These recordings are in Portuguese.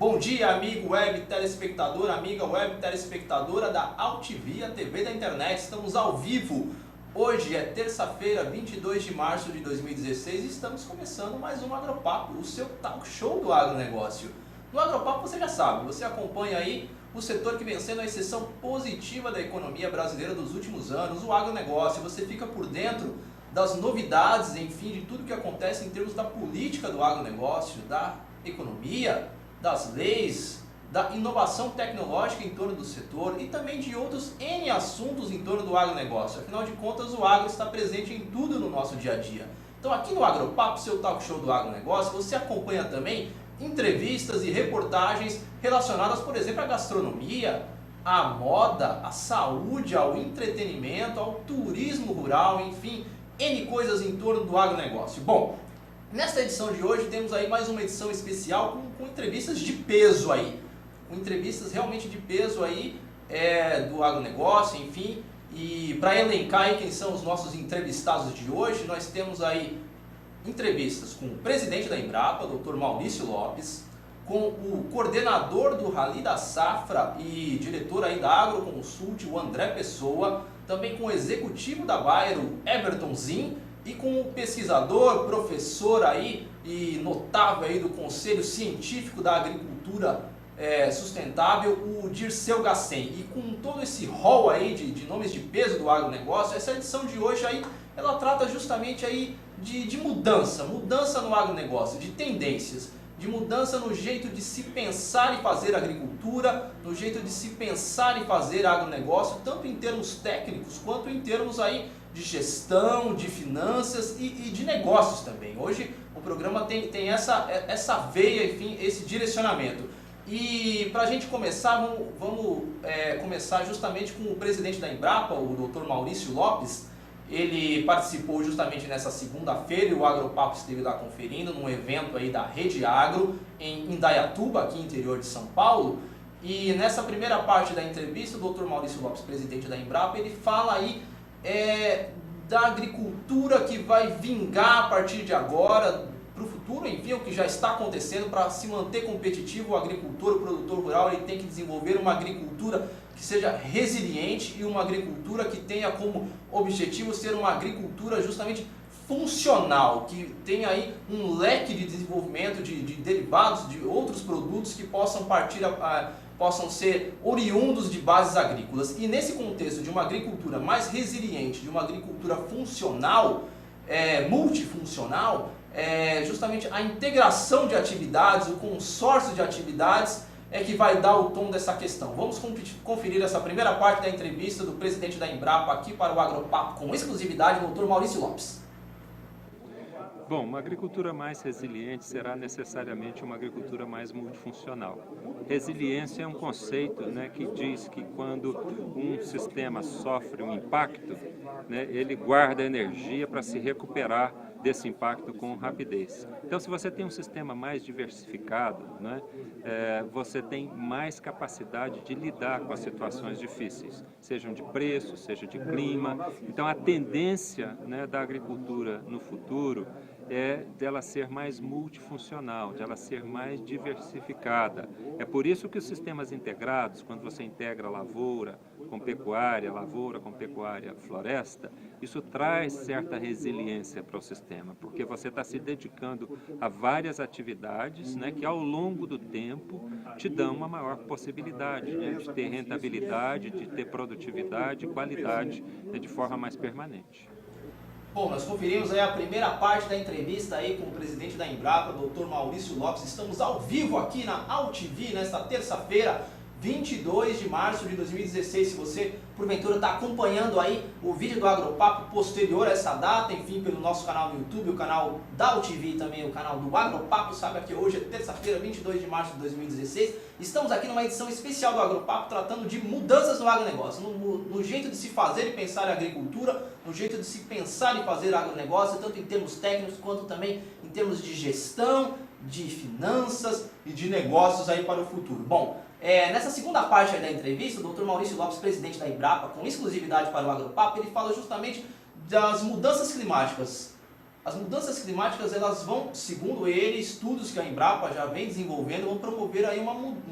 Bom dia, amigo web telespectador, amiga web telespectadora da AltV, a TV da internet. Estamos ao vivo. Hoje é terça-feira, 22 de março de 2016 e estamos começando mais um Agropapo, o seu talk show do agronegócio. No Agropapo você já sabe, você acompanha aí o setor que vem sendo a exceção positiva da economia brasileira dos últimos anos, o agronegócio. Você fica por dentro das novidades, enfim, de tudo que acontece em termos da política do agronegócio, da economia, das leis, da inovação tecnológica em torno do setor e também de outros N assuntos em torno do agronegócio. Afinal de contas, o agro está presente em tudo no nosso dia a dia. Então aqui no Agropapo, seu talk show do agronegócio, você acompanha também entrevistas e reportagens relacionadas, por exemplo, à gastronomia, à moda, à saúde, ao entretenimento, ao turismo rural, enfim, N coisas em torno do agronegócio. Bom, nesta edição de hoje temos aí mais uma edição especial com entrevistas de peso aí, com entrevistas realmente de peso aí do agronegócio, enfim, e para elencar aí quem são os nossos entrevistados de hoje, nós temos aí entrevistas com o presidente da Embrapa, Dr. Maurício Lopes, com o coordenador do Rally da Safra e diretor aí da Agroconsult, o André Pessoa, também com o executivo da Bayer, o Everton Zin, e com o pesquisador, professor aí e notável aí do Conselho Científico da Agricultura Sustentável, o Dirceu Gassen. E com todo esse rol aí de nomes de peso do agronegócio, essa edição de hoje aí, ela trata justamente aí de mudança no agronegócio, de tendências, de mudança no jeito de se pensar e fazer agricultura, no jeito de se pensar e fazer agronegócio, tanto em termos técnicos quanto em termos aí de gestão, de finanças e de negócios também. Hoje o programa tem essa veia, enfim, esse direcionamento. E para a gente começar, vamos começar justamente com o presidente da Embrapa, o Dr. Maurício Lopes. Ele participou justamente nessa segunda-feira e o Agropapo esteve lá conferindo num evento aí da Rede Agro em Indaiatuba, aqui no interior de São Paulo. E nessa primeira parte da entrevista, o Dr. Maurício Lopes, presidente da Embrapa, ele fala aí da agricultura que vai vingar a partir de agora, para o futuro, enfim, o que já está acontecendo. Para se manter competitivo, o agricultor, o produtor rural, ele tem que desenvolver uma agricultura que seja resiliente e uma agricultura que tenha como objetivo ser uma agricultura justamente funcional, que tenha aí um leque de desenvolvimento de derivados, de outros produtos que possam possam ser oriundos de bases agrícolas. E nesse contexto de uma agricultura mais resiliente, de uma agricultura funcional, multifuncional, justamente a integração de atividades, o consórcio de atividades que vai dar o tom dessa questão. Vamos conferir essa primeira parte da entrevista do presidente da Embrapa aqui para o Agropapo, com exclusividade, Dr. Maurício Lopes. Bom, uma agricultura mais resiliente será necessariamente uma agricultura mais multifuncional. Resiliência é um conceito, que diz que quando um sistema sofre um impacto, ele guarda energia para se recuperar desse impacto com rapidez. Então, se você tem um sistema mais diversificado, você tem mais capacidade de lidar com as situações difíceis, sejam de preço, seja de clima. Então, a tendência da agricultura no futuro é dela ser mais multifuncional, dela ser mais diversificada. É por isso que os sistemas integrados, quando você integra lavoura com pecuária, floresta, isso traz certa resiliência para o sistema, porque você está se dedicando a várias atividades que ao longo do tempo te dão uma maior possibilidade de ter rentabilidade, de ter produtividade e qualidade de forma mais permanente. Bom, nós conferimos aí a primeira parte da entrevista aí com o presidente da Embrapa, Dr. Maurício Lopes. Estamos ao vivo aqui na AltV nesta terça-feira, 22 de março de 2016. Se você, porventura, está acompanhando aí o vídeo do Agropapo posterior a essa data, enfim, pelo nosso canal no YouTube, o canal da AltV e também o canal do Agropapo, saiba que hoje é terça-feira, 22 de março de 2016. Estamos aqui numa edição especial do Agropapo tratando de mudanças no agronegócio, no jeito de se fazer e pensar em agricultura, no jeito de se pensar e fazer agronegócio, tanto em termos técnicos quanto também em termos de gestão, de finanças e de negócios aí para o futuro. Bom, nessa segunda parte aí da entrevista, o Dr. Maurício Lopes, presidente da Embrapa, com exclusividade para o Agropapo, ele fala justamente das mudanças climáticas As mudanças climáticas, elas vão, segundo ele, estudos que a Embrapa já vem desenvolvendo, vão promover aí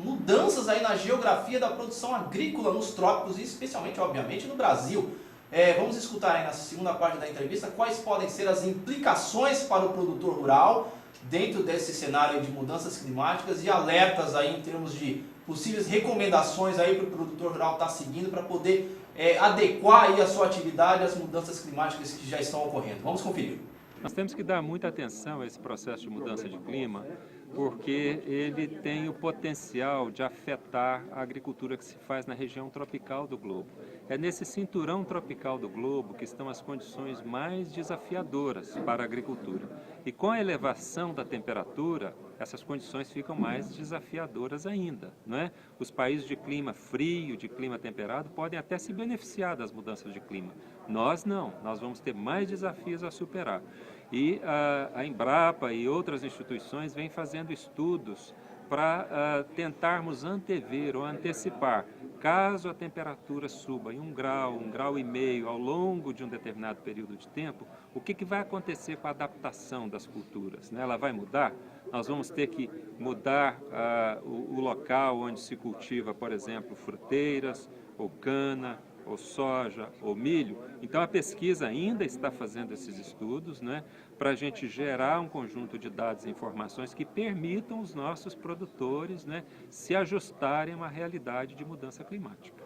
mudanças aí na geografia da produção agrícola nos trópicos e especialmente, obviamente, no Brasil. Vamos escutar aí na segunda parte da entrevista quais podem ser as implicações para o produtor rural dentro desse cenário de mudanças climáticas e alertas aí em termos de possíveis recomendações aí para o produtor rural estar seguindo para poder adequar aí a sua atividade às mudanças climáticas que já estão ocorrendo. Vamos conferir. Nós temos que dar muita atenção a esse processo de mudança de clima, porque ele tem o potencial de afetar a agricultura que se faz na região tropical do globo. É nesse cinturão tropical do globo que estão as condições mais desafiadoras para a agricultura. E com a elevação da temperatura, essas condições ficam mais desafiadoras ainda, não é? Os países de clima frio, de clima temperado, podem até se beneficiar das mudanças de clima. Nós não, nós vamos ter mais desafios a superar. E a Embrapa e outras instituições vêm fazendo estudos para tentarmos antever ou antecipar, caso a temperatura suba em 1 grau e meio ao longo de um determinado período de tempo, o que vai acontecer com a adaptação das culturas, né? Ela vai mudar? Nós vamos ter que mudar o local onde se cultiva, por exemplo, fruteiras ou cana, ou soja, ou milho. Então a pesquisa ainda está fazendo esses estudos, né, para a gente gerar um conjunto de dados e informações que permitam os nossos produtores, né, se ajustarem a uma realidade de mudança climática.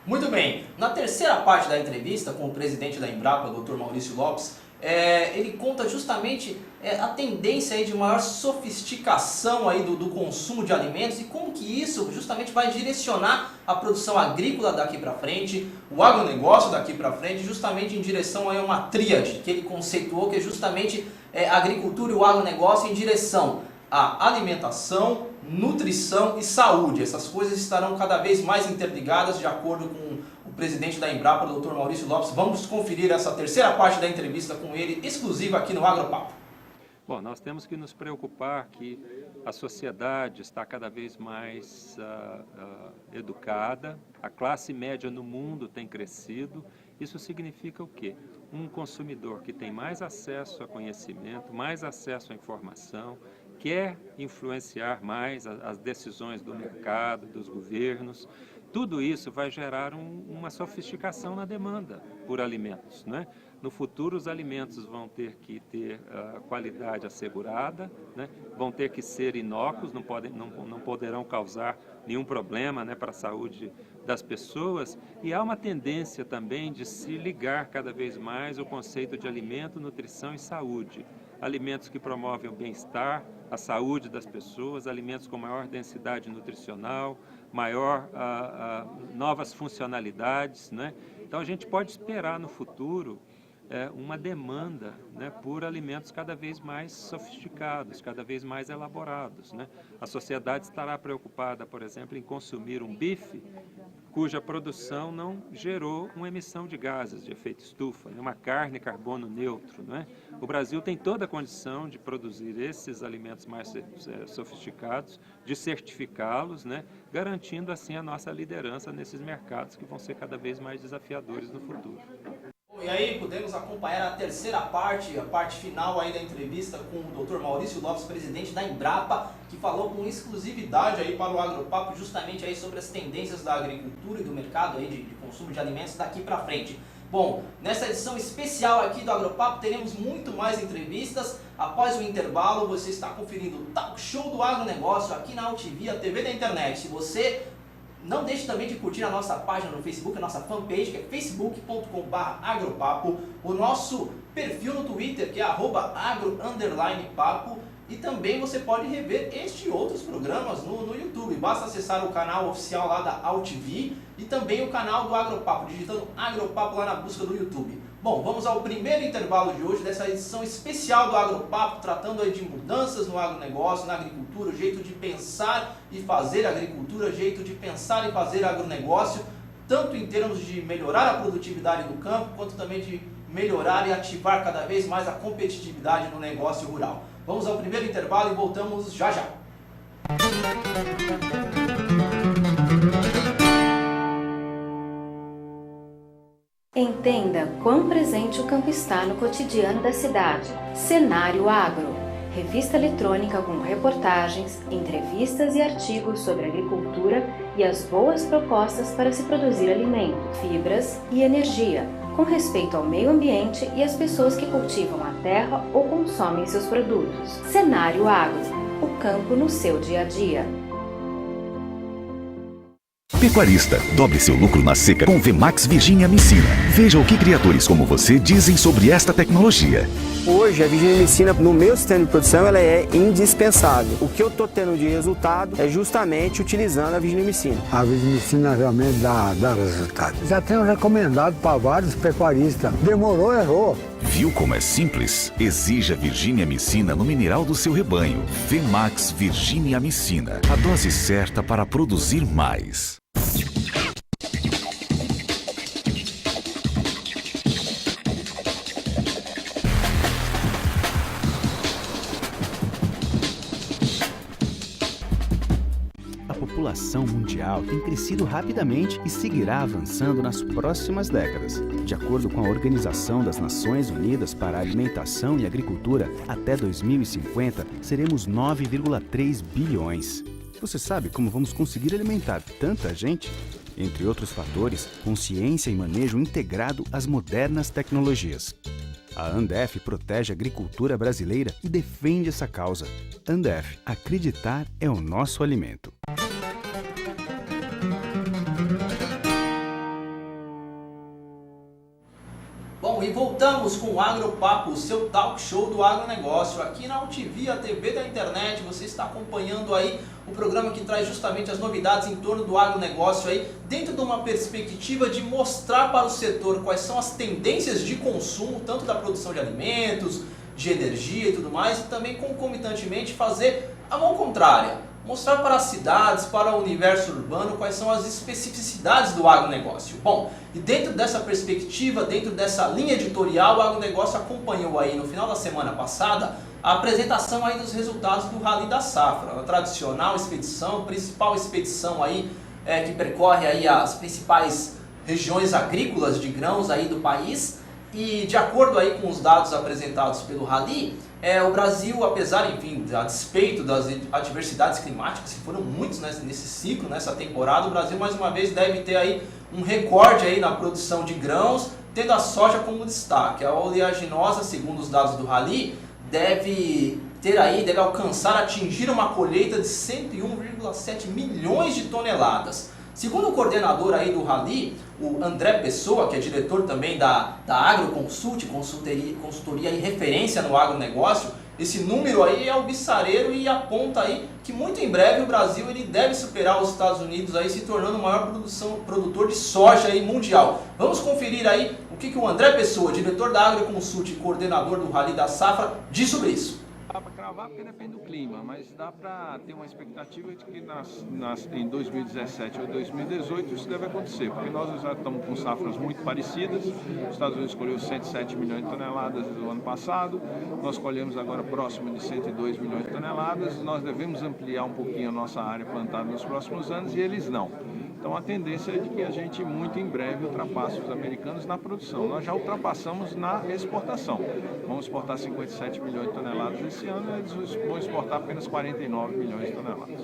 Muito bem, na terceira parte da entrevista com o presidente da Embrapa, Dr. Maurício Lopes, ele conta justamente a tendência aí de maior sofisticação aí do consumo de alimentos e como que isso justamente vai direcionar a produção agrícola daqui para frente, o agronegócio daqui para frente, justamente em direção a uma tríade que ele conceituou, que é justamente a agricultura e o agronegócio em direção à alimentação, nutrição e saúde. Essas coisas estarão cada vez mais interligadas, de acordo com o presidente da Embrapa, o Dr. Maurício Lopes. Vamos conferir essa terceira parte da entrevista com ele, exclusiva aqui no Agropapo. Bom, nós temos que nos preocupar que a sociedade está cada vez mais educada, a classe média no mundo tem crescido. Isso significa o quê? Um consumidor que tem mais acesso a conhecimento, mais acesso à informação, quer influenciar mais as decisões do mercado, dos governos. Tudo isso vai gerar uma sofisticação na demanda por alimentos, né? No futuro, os alimentos vão ter que ter qualidade assegurada, né? Vão ter que ser inócuos, não poderão causar nenhum problema, né, para a saúde das pessoas. E há uma tendência também de se ligar cada vez mais o conceito de alimento, nutrição e saúde. Alimentos que promovem o bem-estar, a saúde das pessoas, alimentos com maior densidade nutricional, novas funcionalidades, né? Então a gente pode esperar no futuro uma demanda, né, por alimentos cada vez mais sofisticados, cada vez mais elaborados, né? A sociedade estará preocupada, por exemplo, em consumir um bife cuja produção não gerou uma emissão de gases de efeito estufa, né? Uma carne carbono neutro, né? O Brasil tem toda a condição de produzir esses alimentos mais sofisticados, de certificá-los, né, garantindo assim a nossa liderança nesses mercados que vão ser cada vez mais desafiadores no futuro. E aí podemos acompanhar a terceira parte, a parte final aí da entrevista com o Dr. Maurício Lopes, presidente da Embrapa, que falou com exclusividade aí para o Agropapo justamente aí sobre as tendências da agricultura e do mercado aí de consumo de alimentos daqui para frente. Bom, nessa edição especial aqui do Agropapo teremos muito mais entrevistas. Após o intervalo, você está conferindo o Talk Show do Agronegócio aqui na UTV, a TV da internet. Se você não deixe também de curtir a nossa página no Facebook, a nossa fanpage, que é facebook.com/agropapo, o nosso perfil no Twitter, que é @agro_papo, e também você pode rever este e outros programas no YouTube. Basta acessar o canal oficial lá da AltV e também o canal do Agropapo, digitando Agropapo lá na busca do YouTube. Bom, vamos ao primeiro intervalo de hoje, dessa edição especial do Agropapo, tratando aí de mudanças no agronegócio, na agricultura, o jeito de pensar e fazer agricultura, jeito de pensar e fazer agronegócio, tanto em termos de melhorar a produtividade do campo, quanto também de melhorar e ativar cada vez mais a competitividade no negócio rural. Vamos ao primeiro intervalo e voltamos já já. Entenda quão presente o campo está no cotidiano da cidade. Cenário Agro, revista eletrônica com reportagens, entrevistas e artigos sobre agricultura e as boas propostas para se produzir alimento, fibras e energia, com respeito ao meio ambiente e às pessoas que cultivam a terra ou consomem seus produtos. Cenário Agro, o campo no seu dia a dia. Pecuarista, dobre seu lucro na seca com Vemax Virginia Amicina. Veja o que criadores como você dizem sobre esta tecnologia. Hoje a Virginia Amicina no meu sistema de produção ela é indispensável. O que eu estou tendo de resultado é justamente utilizando a Virginia Amicina. A Virginia Amicina realmente dá resultado. Já tenho recomendado para vários pecuaristas. Demorou, errou. Viu como é simples? Exija Virginia Amicina no mineral do seu rebanho. Vemax Virginia Amicina. A dose certa para produzir mais. A população mundial tem crescido rapidamente e seguirá avançando nas próximas décadas. De acordo com a Organização das Nações Unidas para a Alimentação e Agricultura, até 2050 seremos 9,3 bilhões. Você sabe como vamos conseguir alimentar tanta gente? Entre outros fatores, consciência e manejo integrado às modernas tecnologias. A Andef protege a agricultura brasileira e defende essa causa. Andef, acreditar é o nosso alimento. Bom, e voltamos com o Agropapo, o seu talk show do agronegócio. Aqui na UTV, a TV da internet, você está acompanhando aí o programa que traz justamente as novidades em torno do agronegócio aí, dentro de uma perspectiva de mostrar para o setor quais são as tendências de consumo, tanto da produção de alimentos, de energia e tudo mais, e também concomitantemente fazer a mão contrária. Mostrar para as cidades, para o universo urbano, quais são as especificidades do agronegócio. Bom, e dentro dessa perspectiva, dentro dessa linha editorial, o agronegócio acompanhou aí no final da semana passada a apresentação aí dos resultados do Rally da Safra, a tradicional expedição, principal expedição aí que percorre aí as principais regiões agrícolas de grãos aí do país. E de acordo aí com os dados apresentados pelo Rally, o Brasil, apesar, enfim, a despeito das adversidades climáticas, que foram muitos nesse ciclo, nessa temporada, o Brasil mais uma vez deve ter aí um recorde aí na produção de grãos, tendo a soja como destaque. A oleaginosa, segundo os dados do Rally, deve alcançar, atingir uma colheita de 101,7 milhões de toneladas. Segundo o coordenador aí do Rally, o André Pessoa, que é diretor também da Agroconsult, consultoria e referência no agronegócio, esse número aí é alvissareiro e aponta aí que muito em breve o Brasil ele deve superar os Estados Unidos aí, se tornando o maior produtor de soja aí mundial. Vamos conferir aí o que o André Pessoa, diretor da Agroconsult e coordenador do Rally da Safra, diz sobre isso. Dá para cravar porque depende do clima, mas dá para ter uma expectativa de que em 2017 ou 2018 isso deve acontecer, porque nós já estamos com safras muito parecidas. Os Estados Unidos colheu 107 milhões de toneladas no ano passado, nós colhemos agora próximo de 102 milhões de toneladas, nós devemos ampliar um pouquinho a nossa área plantada nos próximos anos e eles não. Então a tendência é de que a gente muito em breve ultrapasse os americanos na produção. Nós já ultrapassamos na exportação. Vamos exportar 57 milhões de toneladas esse ano, eles vão exportar apenas 49 milhões de toneladas.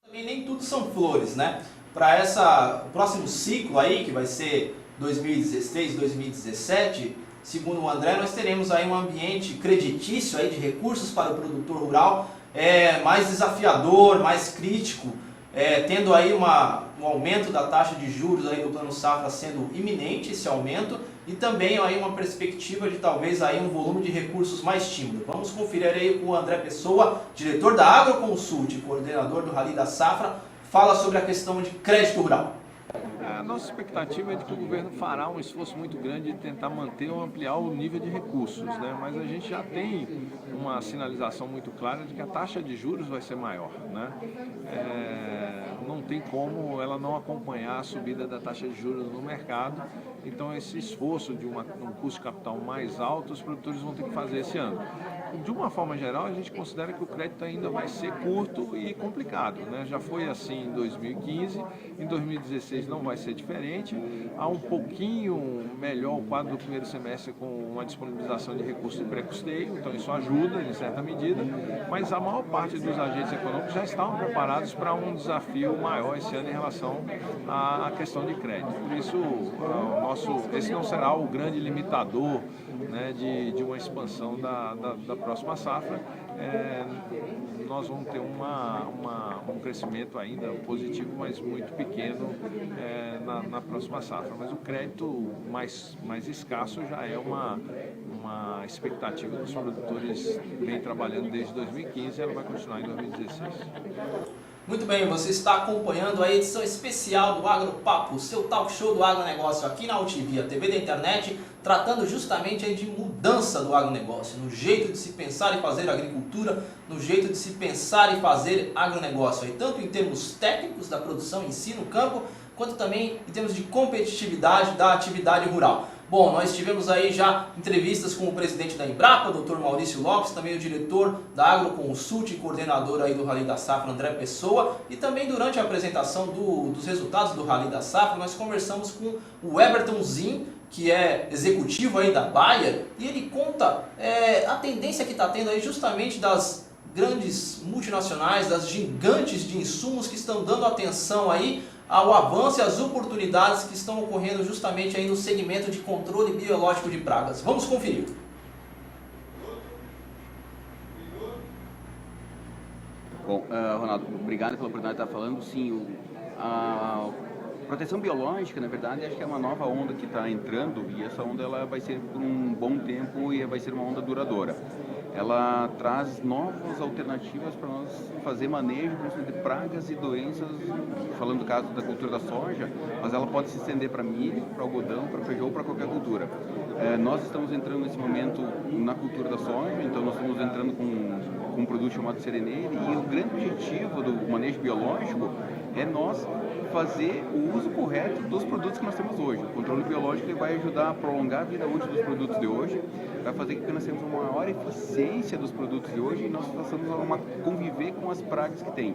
Também nem tudo são flores, né? Para o próximo ciclo aí, que vai ser 2016, 2017, segundo o André, nós teremos aí um ambiente creditício aí de recursos para o produtor rural mais desafiador, mais crítico, tendo aí um aumento da taxa de juros aí do Plano Safra sendo iminente, esse aumento, e também aí uma perspectiva de talvez aí um volume de recursos mais tímido. Vamos conferir aí com o André Pessoa, diretor da Agroconsult, coordenador do Rally da Safra, fala sobre a questão de crédito rural. A nossa expectativa é de que o governo fará um esforço muito grande de tentar manter ou ampliar o nível de recursos, né? Mas a gente já tem uma sinalização muito clara de que a taxa de juros vai ser maior, né? Não tem como ela não acompanhar a subida da taxa de juros no mercado Então esse esforço de um custo de capital mais alto, os produtores vão ter que fazer esse ano. De uma forma geral, a gente considera que o crédito ainda vai ser curto e complicado, né? Já foi assim em 2015, em 2016 não vai ser diferente. Há um pouquinho melhor o quadro do primeiro semestre com uma disponibilização de recursos de pré-custeio, então isso ajuda em certa medida, mas a maior parte dos agentes econômicos já estavam preparados para um desafio maior esse ano em relação à questão de crédito. Por isso, esse não será o grande limitador, né, de uma expansão da próxima safra. Nós vamos ter um crescimento ainda positivo, mas muito pequeno na próxima safra. Mas o crédito mais escasso já é uma expectativa que os produtores vêm trabalhando desde 2015 e ela vai continuar em 2016. Muito bem, você está acompanhando a edição especial do AgroPapo, o seu talk show do agronegócio aqui na UTV, a TV da internet, tratando justamente aí de mudança do agronegócio, no jeito de se pensar e fazer agricultura, no jeito de se pensar e fazer agronegócio, aí, tanto em termos técnicos da produção em si no campo, quanto também em termos de competitividade da atividade rural. Bom, nós tivemos aí já entrevistas com o presidente da Embrapa, o Dr. Maurício Lopes, também o diretor da Agroconsult e coordenador aí do Rally da Safra, André Pessoa, e também durante a apresentação dos resultados do Rally da Safra, nós conversamos com o Everton Zin, que é executivo aí da Bayer, e ele conta a tendência que está tendo aí justamente das grandes multinacionais, das gigantes de insumos que estão dando atenção aí ao avanço e às oportunidades que estão ocorrendo justamente aí no segmento de controle biológico de pragas. Vamos conferir. Bom, Ronaldo, obrigado pela oportunidade de estar falando. Sim, a proteção biológica, na verdade, acho que é uma nova onda que está entrando, e essa onda ela vai ser por um bom tempo e vai ser uma onda duradoura. Ela traz novas alternativas para nós fazer manejo de pragas e doenças, falando do caso da cultura da soja, mas ela pode se estender para milho, para algodão, para feijão, para qualquer cultura. Nós estamos entrando nesse momento na cultura da soja, então nós estamos entrando com um produto chamado Serenade, e o grande objetivo do manejo biológico é nós fazer o uso correto dos produtos que nós temos hoje. O controle biológico ele vai ajudar a prolongar a vida útil dos produtos de hoje, vai fazer com que nós tenhamos uma maior eficiência dos produtos de hoje e nós possamos conviver com as pragas que tem.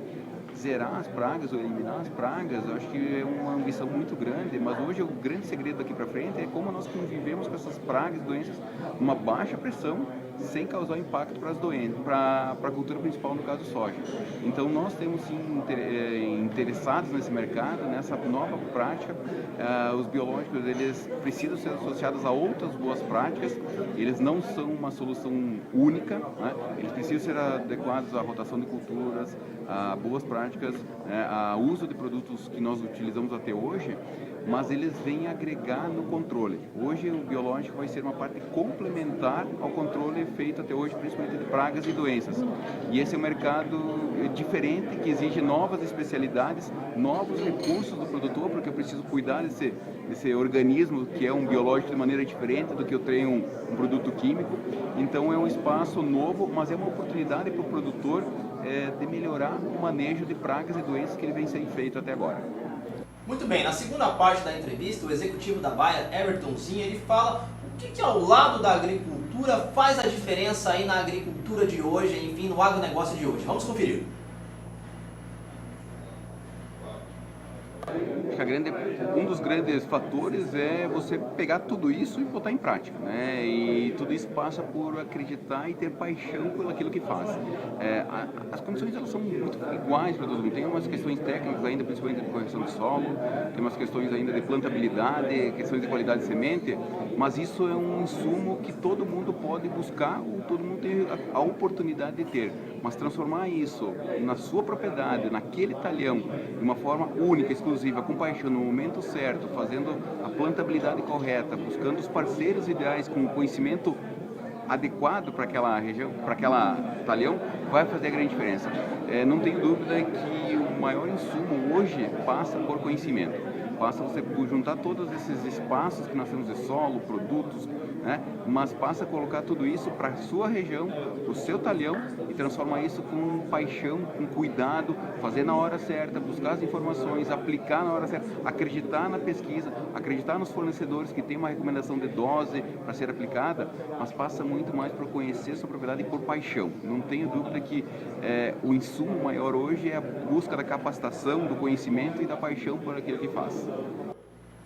Zerar as pragas ou eliminar as pragas, eu acho que é uma ambição muito grande, mas hoje o grande segredo daqui para frente é como nós convivemos com essas pragas e doenças numa baixa pressão, sem causar impacto para as doenças, para a cultura principal, no caso soja. Então nós temos sim interessados nesse mercado, nessa nova prática. Os biológicos eles precisam ser associados a outras boas práticas, eles não são uma solução única, né? Eles precisam ser adequados à rotação de culturas, a boas práticas, né? A uso de produtos que nós utilizamos até hoje, mas eles vêm agregar no controle. Hoje o biológico vai ser uma parte complementar ao controle feito até hoje, principalmente de pragas e doenças. E esse é um mercado diferente, que exige novas especialidades, novos recursos do produtor, porque eu preciso cuidar desse organismo que é um biológico de maneira diferente do que eu tenho um produto químico. Então é um espaço novo, mas é uma oportunidade para o produtor de melhorar o manejo de pragas e doenças que ele vem sendo feito até agora. Muito bem, na segunda parte da entrevista, o executivo da Bayer, Everton Zin, ele fala o que ao lado da agricultura faz a diferença aí na agricultura de hoje, enfim, no agronegócio de hoje. Vamos conferir. Um dos grandes fatores é você pegar tudo isso e botar em prática, né? E tudo isso passa por acreditar e ter paixão por aquilo que faz. As condições elas são muito iguais para todo mundo. Tem umas questões técnicas ainda, principalmente de correção de solo, tem umas questões ainda de plantabilidade, questões de qualidade de semente, mas isso é um insumo que todo mundo pode buscar ou todo mundo tem a oportunidade de ter. Mas transformar isso na sua propriedade, naquele talhão, de uma forma única, exclusiva, com paixão, no momento certo, fazendo a plantabilidade correta, buscando os parceiros ideais com o conhecimento adequado para aquela região, para aquela talhão, vai fazer a grande diferença. Não tenho dúvida que o maior insumo hoje passa por conhecimento. passa você por juntar todos esses espaços que nós temos de solo, produtos, né? Mas passa a colocar tudo isso para a sua região, para o seu talhão e transformar isso com paixão, com cuidado, fazer na hora certa, buscar as informações, aplicar na hora certa, acreditar na pesquisa, acreditar nos fornecedores que tem uma recomendação de dose para ser aplicada, mas passa muito mais por conhecer sua propriedade e por paixão. Não tenho dúvida que o insumo maior hoje é a busca da capacitação, do conhecimento e da paixão por aquilo que faz.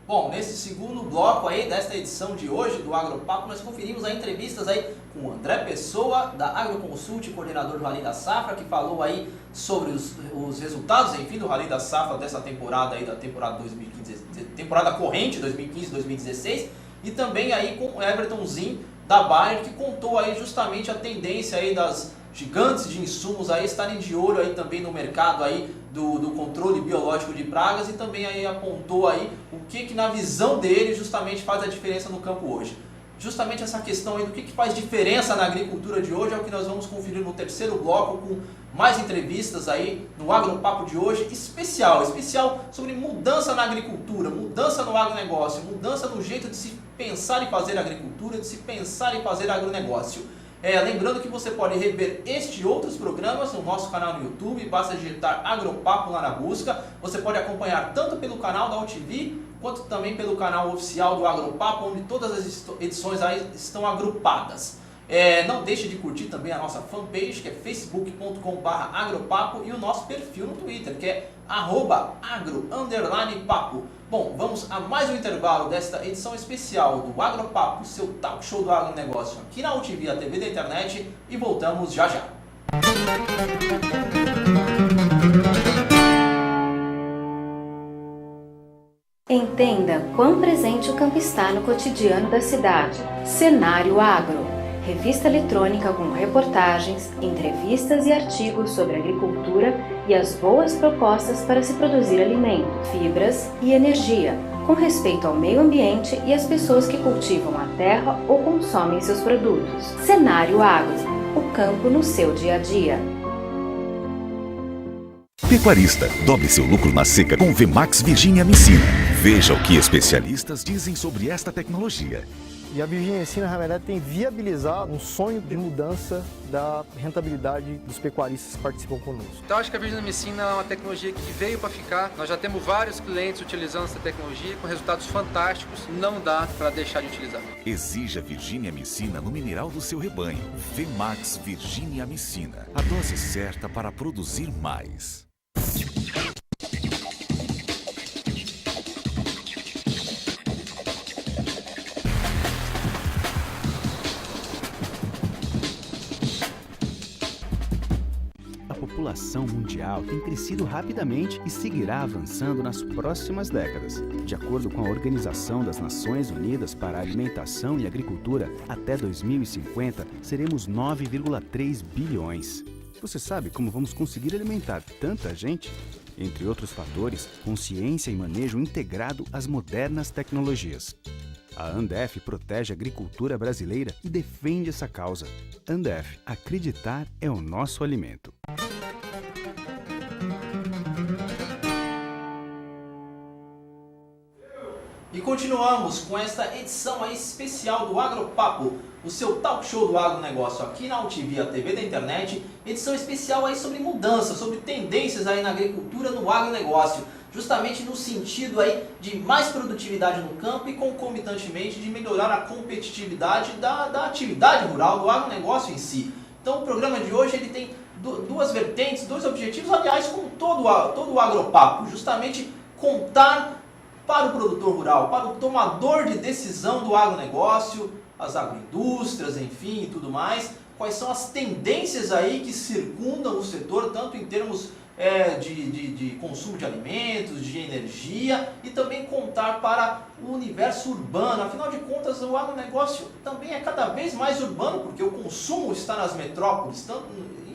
Bom, nesse segundo bloco aí desta edição de hoje do Agropapo, nós conferimos aí entrevistas aí com o André Pessoa, da Agroconsult, coordenador do Rally da Safra, que falou aí sobre os resultados, enfim, do Rally da Safra dessa temporada aí, da temporada 2015, temporada corrente 2015-2016, e também aí com o Everton Zin, da Bayer, que contou aí justamente a tendência aí das gigantes de insumos aí estarem de olho aí também no mercado aí do controle biológico de pragas, e também aí apontou aí o que na visão dele justamente faz a diferença no campo hoje. Justamente essa questão aí do que faz diferença na agricultura de hoje é o que nós vamos conferir no terceiro bloco, com mais entrevistas aí no Agropapo de hoje, especial sobre mudança na agricultura, mudança no agronegócio, mudança no jeito de se pensar em fazer agricultura, de se pensar em fazer agronegócio. Lembrando que você pode rever este e outros programas no nosso canal no YouTube, basta digitar Agropapo lá na busca. Você pode acompanhar tanto pelo canal da UTV, quanto também pelo canal oficial do Agropapo, onde todas as edições aí estão agrupadas. Não deixe de curtir também a nossa fanpage, que é facebook.com/agropapo, e o nosso perfil no Twitter, que é @agro_papo. Bom, vamos a mais um intervalo desta edição especial do Agropapo, seu talk show do agronegócio, aqui na UTV, a TV da internet, e voltamos já já. Entenda quão presente o campo está no cotidiano da cidade. Cenário Agro. Revista eletrônica com reportagens, entrevistas e artigos sobre agricultura e as boas propostas para se produzir alimento, fibras e energia, com respeito ao meio ambiente e às pessoas que cultivam a terra ou consomem seus produtos. Cenário Agro. O campo no seu dia a dia. Pecuarista, dobre seu lucro na seca com Vemax Virginia Amicina. Veja o que especialistas dizem sobre esta tecnologia. E a Virginia Amicina, na verdade, tem viabilizado um sonho de mudança da rentabilidade dos pecuaristas que participam conosco. Então, acho que a Virginia Amicina é uma tecnologia que veio para ficar. Nós já temos vários clientes utilizando essa tecnologia com resultados fantásticos. Não dá para deixar de utilizar. Exija Virginia Amicina no mineral do seu rebanho. Vemax Virginia Amicina. A dose certa para produzir mais. A população mundial tem crescido rapidamente e seguirá avançando nas próximas décadas. De acordo com a Organização das Nações Unidas para a Alimentação e Agricultura, até 2050 seremos 9,3 bilhões. Você sabe como vamos conseguir alimentar tanta gente? Entre outros fatores, consciência e manejo integrado às modernas tecnologias. A Andef protege a agricultura brasileira e defende essa causa. Andef, acreditar é o nosso alimento. E continuamos com esta edição aí especial do Agropapo, o seu talk show do agronegócio aqui na UTV, a TV da internet. Edição especial aí sobre mudanças, sobre tendências aí na agricultura, no agronegócio. Justamente no sentido aí de mais produtividade no campo e concomitantemente de melhorar a competitividade da atividade rural, do agronegócio em si. Então o programa de hoje ele tem duas vertentes, dois objetivos, aliás, como todo o Agropapo, justamente contar para o produtor rural, para o tomador de decisão do agronegócio, as agroindústrias, enfim, e tudo mais, quais são as tendências aí que circundam o setor, tanto em termos de consumo de alimentos, de energia, e também contar para o universo urbano. Afinal de contas, o agronegócio também é cada vez mais urbano, porque o consumo está nas metrópoles, tanto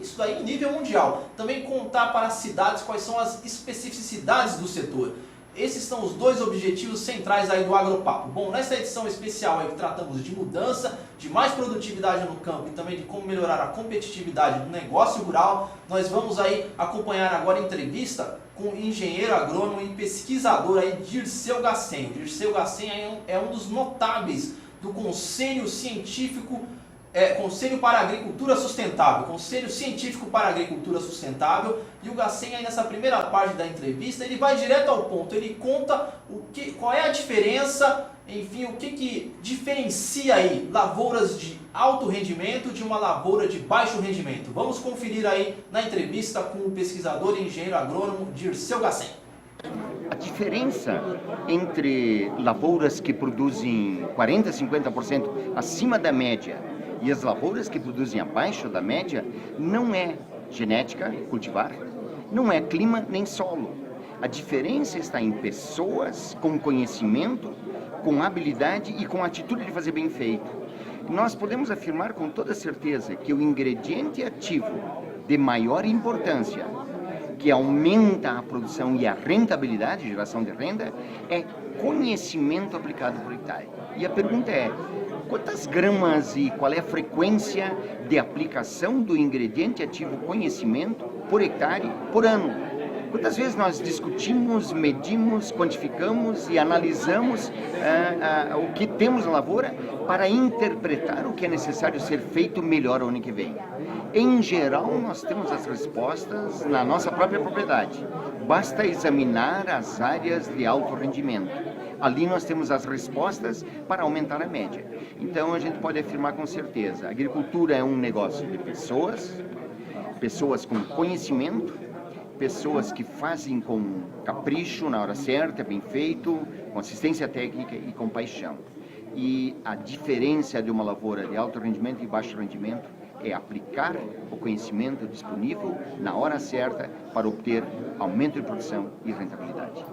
isso daí em nível mundial. Também contar para as cidades quais são as especificidades do setor. Esses são os dois objetivos centrais aí do Agropapo. Bom, nessa edição especial aí que tratamos de mudança, de mais produtividade no campo e também de como melhorar a competitividade do negócio rural, nós vamos aí acompanhar agora a entrevista com o engenheiro agrônomo e pesquisador aí Dirceu Gassen. O Dirceu Gassen é um dos notáveis do Conselho Científico Conselho para a Agricultura Sustentável, Conselho Científico para a Agricultura Sustentável, e o Gassen aí nessa primeira parte da entrevista, ele vai direto ao ponto, ele conta qual é a diferença, enfim, o que diferencia aí lavouras de alto rendimento de uma lavoura de baixo rendimento. Vamos conferir aí na entrevista com o pesquisador e engenheiro agrônomo Dirceu Gassen. A diferença entre lavouras que produzem 40%, 50% acima da média e as lavouras que produzem abaixo da média não é genética, cultivar, não é clima nem solo. A diferença está em pessoas com conhecimento, com habilidade e com atitude de fazer bem feito. Nós podemos afirmar com toda certeza que o ingrediente ativo de maior importância, que aumenta a produção e a rentabilidade, geração de renda, é conhecimento aplicado por hectare. E a pergunta é, quantas gramas e qual é a frequência de aplicação do ingrediente ativo conhecimento por hectare por ano? Quantas vezes nós discutimos, medimos, quantificamos e analisamos o que temos na lavoura para interpretar o que é necessário ser feito melhor o ano que vem? Em geral, nós temos as respostas na nossa própria propriedade. Basta examinar as áreas de alto rendimento. Ali nós temos as respostas para aumentar a média. Então a gente pode afirmar com certeza, a agricultura é um negócio de pessoas, pessoas com conhecimento, pessoas que fazem com capricho, na hora certa, bem feito, com assistência técnica e com paixão. E a diferença de uma lavoura de alto rendimento e baixo rendimento é aplicar o conhecimento disponível na hora certa para obter aumento de produção e rentabilidade.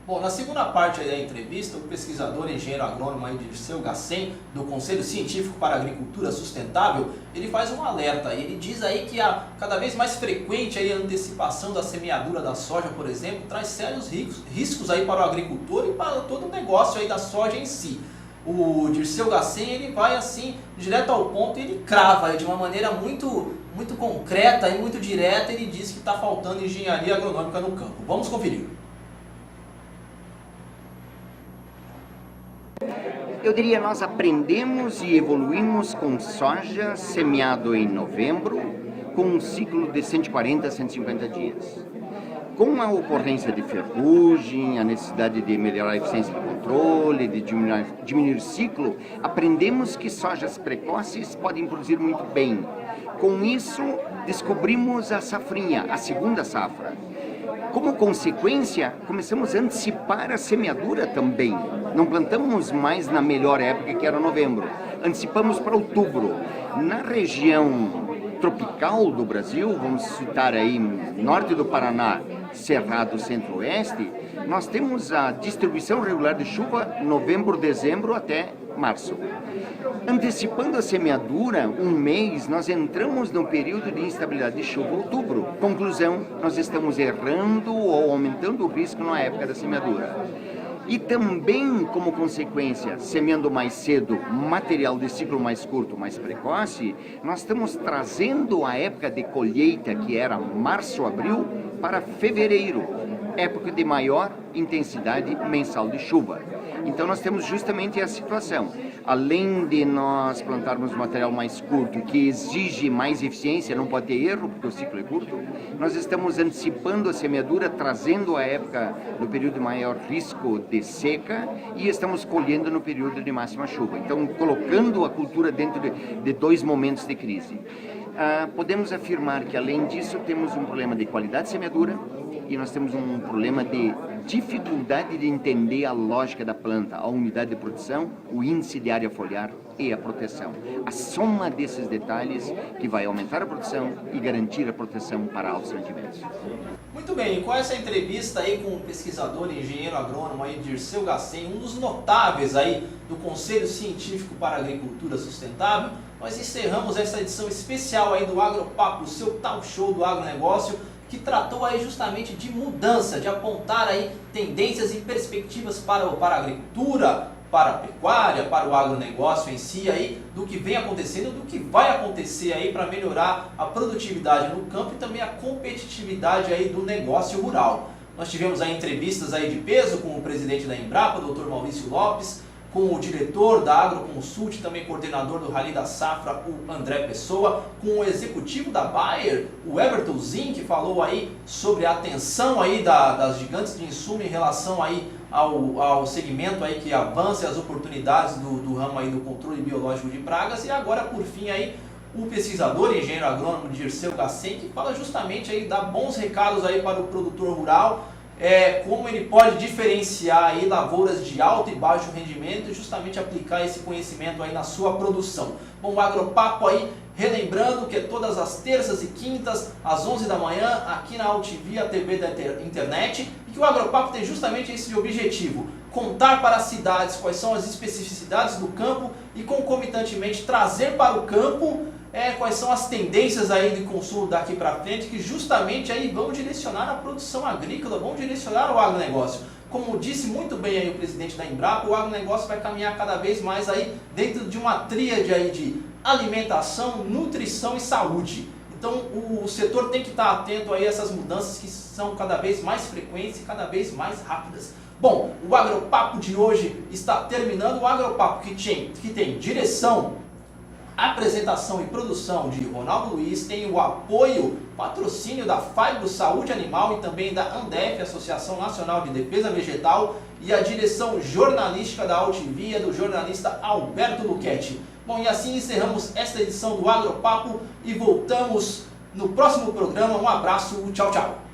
Bom, na segunda parte da entrevista, o pesquisador e engenheiro agrônomo Dirceu Gassen, do Conselho Científico para a Agricultura Sustentável, ele faz um alerta. Ele diz aí que a cada vez mais frequente aí a antecipação da semeadura da soja, por exemplo, traz sérios riscos aí para o agricultor e para todo o negócio aí da soja em si. O Dirceu Gassen, ele vai assim, direto ao ponto, e ele crava de uma maneira muito concreta e muito direta. Ele diz que está faltando engenharia agronômica no campo. Vamos conferir. Eu diria, nós aprendemos e evoluímos com soja semeado em novembro, com um ciclo de 140 150 dias. Com a ocorrência de ferrugem, a necessidade de melhorar a eficiência de controle, de diminuir o ciclo, aprendemos que sojas precoces podem produzir muito bem. Com isso, descobrimos a safrinha, a segunda safra. Como consequência, começamos a antecipar a semeadura também. Não plantamos mais na melhor época, que era novembro. Antecipamos para outubro. Na região tropical do Brasil, vamos citar aí norte do Paraná, Cerrado, Centro-Oeste, nós temos a distribuição regular de chuva novembro, dezembro até março. Antecipando a semeadura, um mês, nós entramos no período de instabilidade de chuva, outubro. Conclusão, nós estamos errando ou aumentando o risco na época da semeadura. E também, como consequência, semeando mais cedo, material de ciclo mais curto, mais precoce, nós estamos trazendo a época de colheita, que era março, abril, para fevereiro, época de maior intensidade mensal de chuva. Então nós temos justamente a situação. Além de nós plantarmos material mais curto, que exige mais eficiência, não pode ter erro, porque o ciclo é curto, nós estamos antecipando a semeadura, trazendo a época no período de maior risco de seca e estamos colhendo no período de máxima chuva. Então, colocando a cultura dentro de dois momentos de crise. Podemos afirmar que, além disso, temos um problema de qualidade de semeadura e nós temos um problema de dificuldade de entender a lógica da planta, a unidade de produção, o índice de área foliar e a proteção. A soma desses detalhes que vai aumentar a produção e garantir a proteção para altos rendimentos. Muito bem, com essa entrevista aí com o pesquisador e engenheiro agrônomo aí Dirceu Gassen, um dos notáveis aí do Conselho Científico para a Agricultura Sustentável, nós encerramos essa edição especial aí do Agropapo, o seu talk show do agronegócio, que tratou aí justamente de mudança, de apontar aí tendências e perspectivas para a agricultura, para a pecuária, para o agronegócio em si aí, do que vem acontecendo, do que vai acontecer aí para melhorar a produtividade no campo e também a competitividade aí do negócio rural. Nós tivemos aí entrevistas aí de peso com o presidente da Embrapa, o Dr. Maurício Lopes, com o diretor da Agroconsult, também coordenador do Rally da Safra, o André Pessoa, com o executivo da Bayer, o Everton Zin, que falou aí sobre a atenção aí das gigantes de insumo em relação aí ao segmento aí que avança e as oportunidades do ramo aí do controle biológico de pragas. E agora, por fim, aí o pesquisador e engenheiro agrônomo Dirceu Gassen, que fala justamente aí, dá bons recados aí para o produtor rural, como ele pode diferenciar aí lavouras de alto e baixo rendimento e justamente aplicar esse conhecimento aí na sua produção. Bom, o Agropapo aí, relembrando que é todas as terças e quintas, às 11 da manhã, aqui na Altivia TV da internet, e que o Agropapo tem justamente esse objetivo: contar para as cidades quais são as especificidades do campo e concomitantemente trazer para o campo quais são as tendências aí de consumo daqui para frente, que justamente aí vão direcionar a produção agrícola, vão direcionar o agronegócio. Como disse muito bem aí o presidente da Embrapa, o agronegócio vai caminhar cada vez mais aí dentro de uma tríade aí de alimentação, nutrição e saúde. Então o setor tem que estar atento aí a essas mudanças que são cada vez mais frequentes e cada vez mais rápidas. Bom, o Agropapo de hoje está terminando. O Agropapo que tem direção, apresentação e produção de Ronaldo Luiz, tem o apoio, patrocínio da Fibro Saúde Animal e também da Andef, Associação Nacional de Defesa Vegetal, e a direção jornalística da Altivia, do jornalista Alberto Luchetti. Bom, e assim encerramos esta edição do Agropapo e voltamos no próximo programa. Um abraço, tchau, tchau.